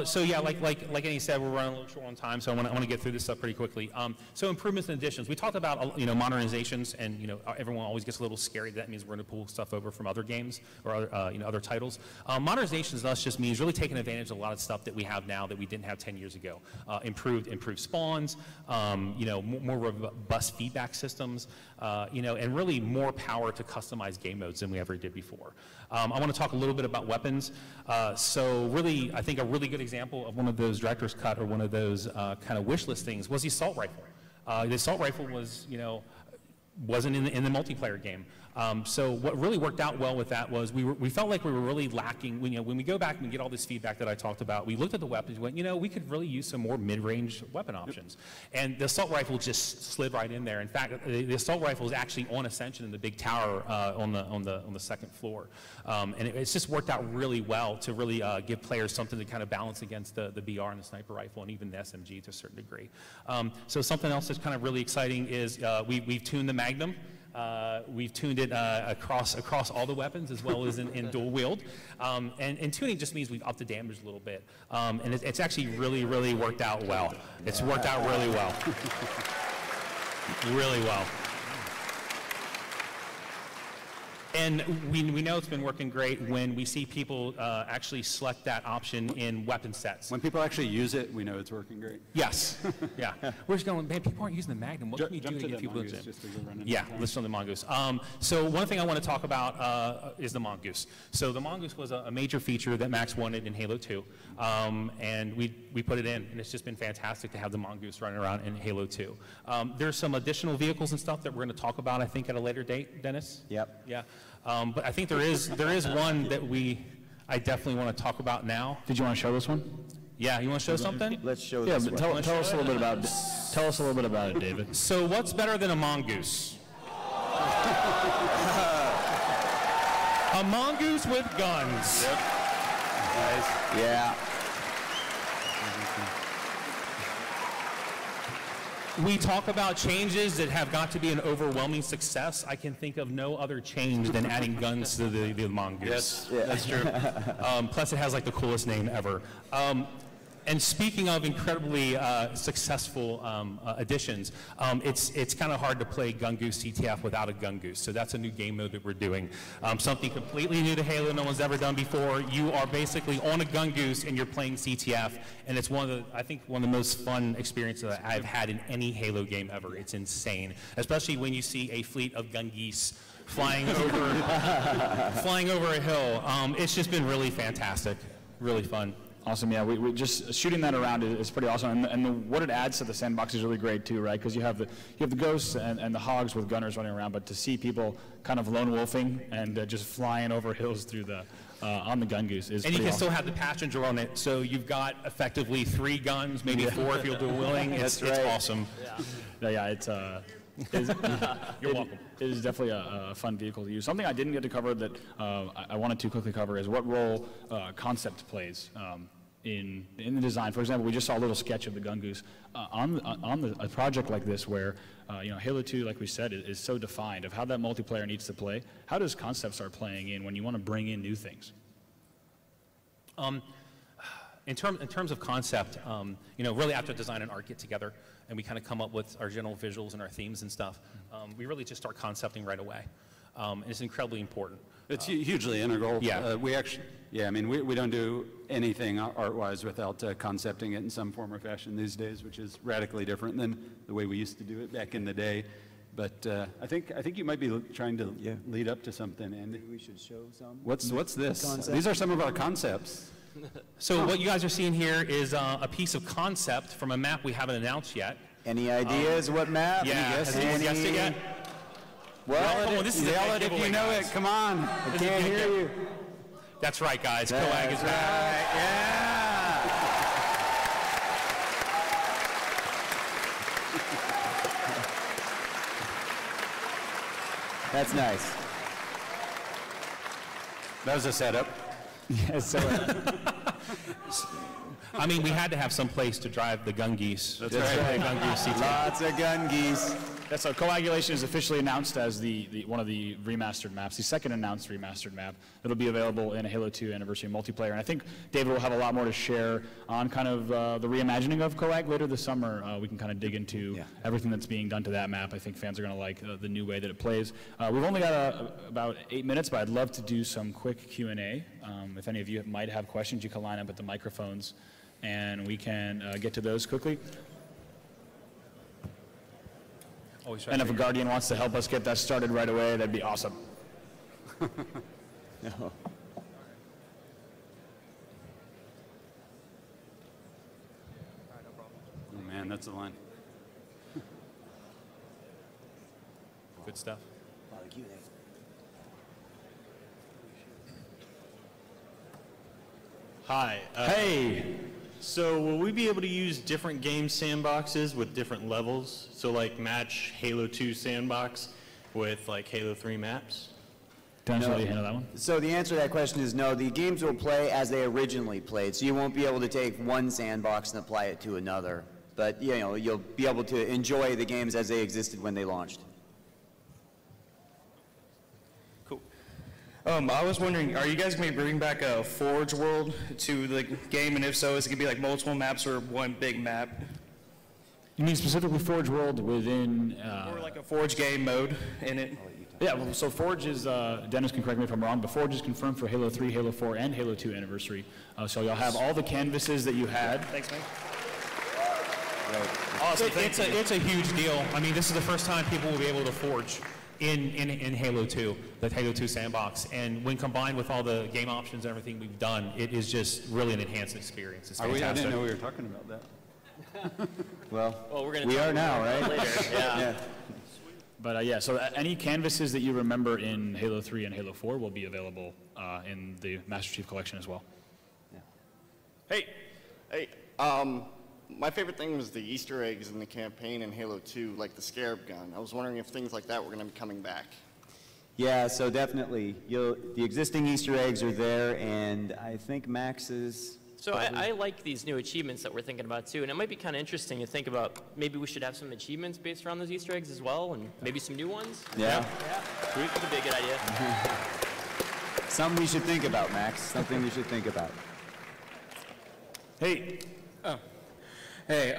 So yeah, like Andy said, we're running a little short on time, so I want to get through this stuff pretty quickly. So improvements and additions. We talked about, you know, modernizations, and, you know, everyone always gets a little scary. That means we're going to pull stuff over from other games or other, you know, other titles. Modernizations thus just means really taking advantage of a lot of stuff that we have now that we didn't have 10 years ago. Improved spawns, you know, more robust feedback systems, you know, and really more power to customize game modes than we ever did before. I want to talk a little bit about weapons. So really, I think a really good example of one of those director's cut or one of those kind of wish list things was the assault rifle. The assault rifle was, you know, wasn't in the multiplayer game. So what really worked out well with that was we felt like we were really lacking. You know, when we go back and get all this feedback that I talked about, we looked at the weapons and went, you know, we could really use some more mid-range weapon options. And the assault rifle just slid right in there. In fact, the assault rifle is actually on Ascension in the big tower on the second floor. And it's just worked out really well to really give players something to kind of balance against the BR and the sniper rifle and even the SMG to a certain degree. So something else that's kind of really exciting is we've tuned the Magnum. We've tuned it across all the weapons as well as in dual wield. And tuning just means we've upped the damage a little bit. And it's actually really worked out well. It's worked out really well. Really well. And we know it's been working great when we see people actually select that option in weapon sets. When people actually use it, we know it's working great. Yes. Yeah. We're just going, man, people aren't using the Magnum. What can we do to get people to use it? Yeah, listen to the Mongoose. So one thing I want to talk about is the Mongoose. So the Mongoose was a major feature that Max wanted in Halo 2. And we put it in, and it's just been fantastic to have the Mongoose running around in Halo 2. There's some additional vehicles and stuff that we're going to talk about, I think, at a later date, Dennis? Yep. Yeah. But I think there is one that I definitely want to talk about now. Did you want to show this one? Yeah, you want to show something? Let's show Yeah, this but one. tell us a little bit about it. Tell us a little bit about it, David. So what's better than a Mongoose? A Mongoose with guns. Yep. Nice. Yeah. We talk about changes that have got to be an overwhelming success. I can think of no other change than adding guns to the Mongoose. Yes, that's true. Plus, it has like the coolest name ever. And speaking of incredibly successful additions, it's kind of hard to play Gungoose CTF without a Gungoose. So that's a new game mode that we're doing. Something completely new to Halo, no one's ever done before. You are basically on a Gungoose and you're playing CTF, and it's I think one of the most fun experiences that I've had in any Halo game ever. It's insane, especially when you see a fleet of Gungeese flying over a hill. It's just been really fantastic, really fun. Awesome, yeah. We just shooting that around is pretty awesome, and what it adds to the sandbox is really great too, right? Because you have the ghosts and the hogs with gunners running around, but to see people kind of lone wolfing and just flying over hills through the on the Mongoose is And you pretty can awesome. still have the passenger on it, so you've got effectively 3 guns, maybe 4 if you'll do willing. It's awesome. Yeah, it's You're welcome. It is definitely a fun vehicle to use. Something I didn't get to cover that I wanted to quickly cover is what role concept plays in the design. For example, we just saw a little sketch of the Mongoose on a project like this where Halo 2, like we said, is so defined of how that multiplayer needs to play. How does concept start playing in when you want to bring in new things? In terms of concept, really after design and art get together and we kind of come up with our general visuals and our themes and stuff, we really just start concepting right away. And it's incredibly important. It's hugely integral. Yeah. We don't do anything art-wise without concepting it in some form or fashion these days, which is radically different than the way we used to do it back in the day. But I think you might be trying to lead up to something, Andy. We should show some. What's this? Concept. These are some of our concepts. So what you guys are seeing here is a piece of concept from a map we haven't announced yet. Any ideas what map? Yeah, has anyone guessed it yet? What? Come on, this is a Yell big it if giveaway, you know guys. it. Come on. I can't hear you. That's right, guys. That's Coag is back. right. Yeah. That's nice. That was a setup. Yes, so, I mean, we had to have some place to drive the gun geese. That's right. Gun geese CT. Lots of gun geese. yeah, so Coagulation is officially announced as one of the remastered maps, the second announced remastered map. It'll be available in a Halo 2 Anniversary multiplayer. And I think David will have a lot more to share on kind of the reimagining of Coag later this summer. We can kind of dig into everything that's being done to that map. I think fans are going to like the new way that it plays. We've only got about 8 minutes, but I'd love to do some quick Q&A. If any of you might have questions, you can line up at the microphones, and we can get to those quickly. And if a Guardian wants to help us get that started right away, that'd be awesome. No. Oh, man, that's a line. Good stuff. Hi. Hey! So will we be able to use different game sandboxes with different levels? So like match Halo 2 sandbox with like Halo 3 maps? Dennis, will you handle that one? So the answer to that question is no. The games will play as they originally played, so you won't be able to take one sandbox and apply it to another. But you'll be able to enjoy the games as they existed when they launched. Cool. I was wondering, are you guys going to bring back a Forge world to the game? And if so, is it going to be like multiple maps or one big map? You mean specifically Forge World within... Or like a Forge game mode in it? Yeah, well, so Forge is, Dennis can correct me if I'm wrong, but Forge is confirmed for Halo 3, Halo 4, and Halo 2 Anniversary. So you'll have all the canvases that you had. Thanks, man. Awesome, It's a huge deal. I mean, this is the first time people will be able to forge in Halo 2, the Halo 2 sandbox. And when combined with all the game options and everything we've done, it is just really an enhanced experience. It's I fantastic. didn't know we were talking about that. Well, Well, we're going to we are now, right? later. Yeah. But yeah, so any canvases that you remember in Halo 3 and Halo 4 will be available in the Master Chief Collection as well. Hey, my favorite thing was the Easter eggs in the campaign in Halo 2, like the Scarab gun. I was wondering if things like that were going to be coming back. Yeah, so definitely. The existing Easter eggs are there, and I think Max is... So I like these new achievements that we're thinking about too, and it might be kind of interesting to think about maybe we should have some achievements based around those Easter eggs as well, and maybe some new ones. Yeah. That could be a good idea. Something we should think about, Max. Something we should think about. Hey, Hey,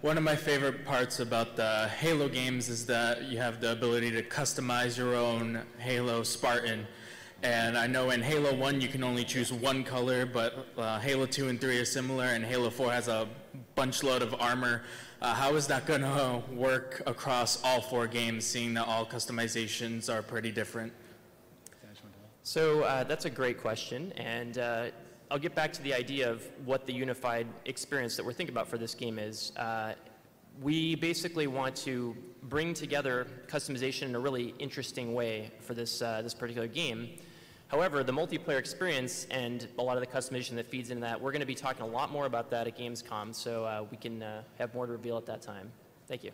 one of my favorite parts about the Halo games is that you have the ability to customize your own Halo Spartan. And I know in Halo 1 you can only choose one color, but Halo 2 and 3 are similar, and Halo 4 has a bunch load of armor. How is that going to work across all 4 games, seeing that all customizations are pretty different? So that's a great question, and I'll get back to the idea of what the unified experience that we're thinking about for this game is. We basically want to bring together customization in a really interesting way for this, this particular game. However, the multiplayer experience and a lot of the customization that feeds into that, we're going to be talking a lot more about that at Gamescom, so we can have more to reveal at that time. Thank you.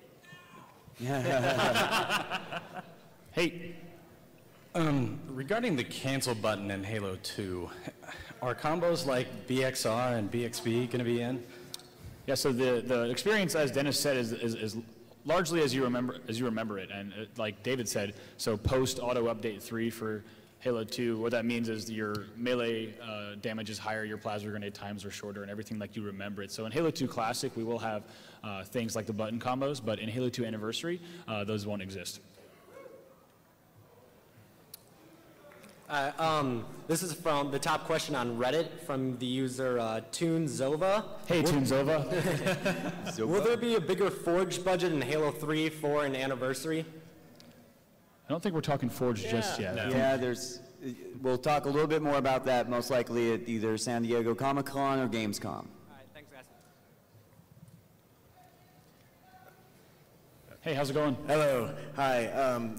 Hey. Regarding the cancel button in Halo 2, are combos like BXR and BXB going to be in? Yeah, so the experience, as Dennis said, is largely as you remember it. And like David said, so post auto update 3 for Halo 2, what that means is your melee damage is higher, your plasma grenade times are shorter, and everything like you remember it. So in Halo 2 Classic, we will have things like the button combos, but in Halo 2 Anniversary, those won't exist. This is from the top question on Reddit from the user ToonZova. Hey, ToonZova. Will there be a bigger Forge budget in Halo 3, 4, and Anniversary? I don't think we're talking Forge just yet. No. Yeah, we'll talk a little bit more about that most likely at either San Diego Comic-Con or Gamescom. All right, thanks, guys. Hey, how's it going? Hello. Hi.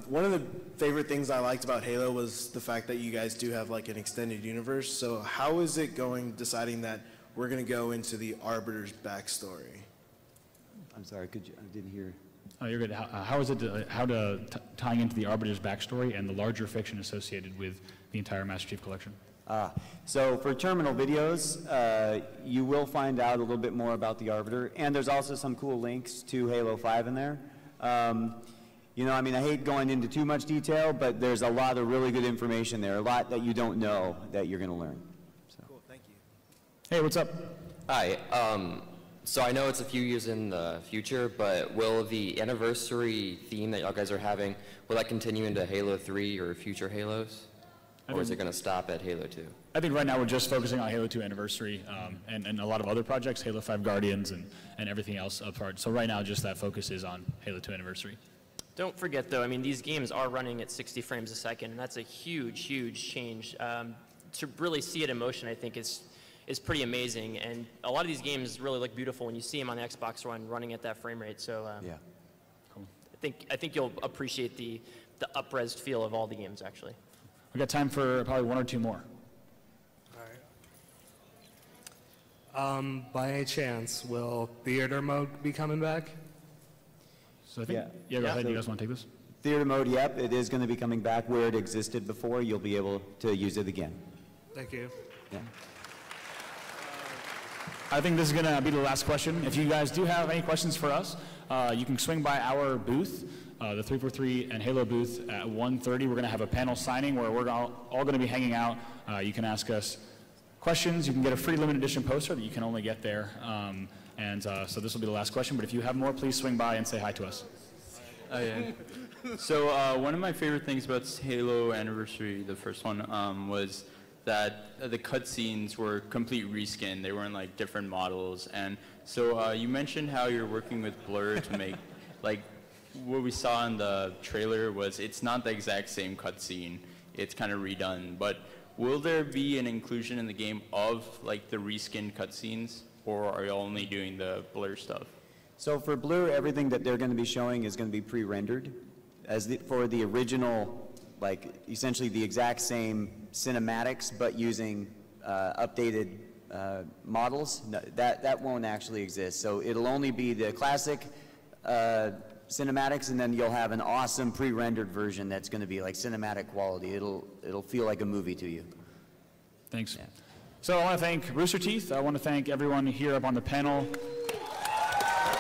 One of the favorite things I liked about Halo was the fact that you guys do have like an extended universe. So how is it going, deciding that we're going to go into the Arbiter's backstory? I'm sorry, I didn't hear. Oh, you're good. How is it tying into the Arbiter's backstory and the larger fiction associated with the entire Master Chief Collection? So for terminal videos, you will find out a little bit more about the Arbiter, and there's also some cool links to Halo 5 in there. You know, I mean, I hate going into too much detail, but there's a lot of really good information there, a lot that you don't know that you're going to learn. So. Cool, thank you. Hey, what's up? Hi. So I know it's a few years in the future, but will the anniversary theme that y'all guys are having, will that continue into Halo 3 or future Halos? Or is it going to stop at Halo 2? I think right now we're just focusing on Halo 2 Anniversary and a lot of other projects, Halo 5 Guardians and everything else apart. So right now just that focus is on Halo 2 Anniversary. Don't forget, though, I mean, these games are running at 60 frames a second, and that's a huge, huge change. To really see it in motion, I think, is pretty amazing. And a lot of these games really look beautiful when you see them on the Xbox One running at that frame rate. So yeah. Cool. I think you'll appreciate the up-resed feel of all the games, actually. We've got time for probably one or two more. All right. By any chance, will theater mode be coming back? So I think, yeah, go ahead. So you guys want to take this? Theater mode, yep, it is going to be coming back where it existed before. You'll be able to use it again. Thank you. Yeah. I think this is going to be the last question. If you guys do have any questions for us, you can swing by our booth, the 343 and Halo booth at 1:30. We're going to have a panel signing where we're all going to be hanging out. You can ask us questions. You can get a free limited edition poster that you can only get there. So this will be the last question. But if you have more, please swing by and say hi to us. Oh, yeah. So one of my favorite things about Halo Anniversary, the first one, was that the cutscenes were complete reskin. They weren't like different models. And so you mentioned how you're working with Blur to make, like, what we saw in the trailer was it's not the exact same cutscene. It's kind of redone. But will there be an inclusion in the game of like the reskinned cutscenes, or are you only doing the Blur stuff? So for Blur, everything that they're going to be showing is going to be pre-rendered. For the original, like essentially the exact same cinematics, but using updated models, no, that won't actually exist. So it'll only be the classic cinematics, and then you'll have an awesome pre-rendered version that's going to be like cinematic quality. It'll feel like a movie to you. Thanks. Yeah. So I want to thank Rooster Teeth. I want to thank everyone here up on the panel.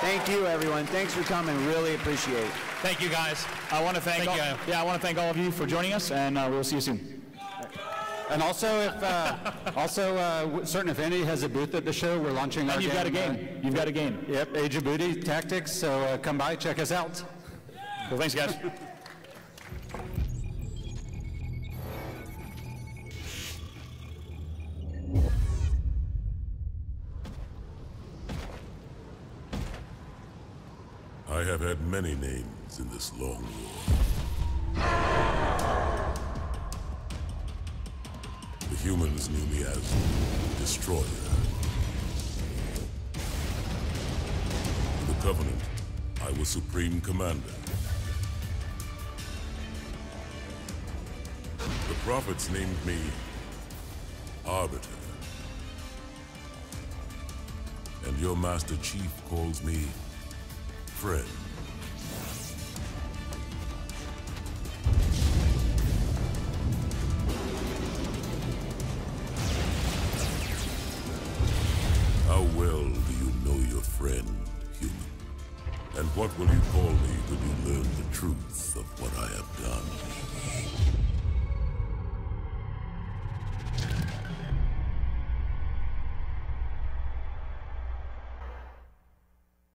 Thank you, everyone. Thanks for coming. Really appreciate it. Thank you, guys. I want to thank I want to thank all of you for joining us, and we'll see you soon. And also, if Certain Affinity has a booth at the show, we're launching our And you've got a game. You've got a game. Yep, Age of Booty Tactics. So come by, check us out. Cool. Thanks, guys. I have had many names in this long war. The humans knew me as Destroyer. In the Covenant, I was Supreme Commander. The prophets named me Arbiter. And your Master Chief calls me friend. How well do you know your friend, human? And what will you call me when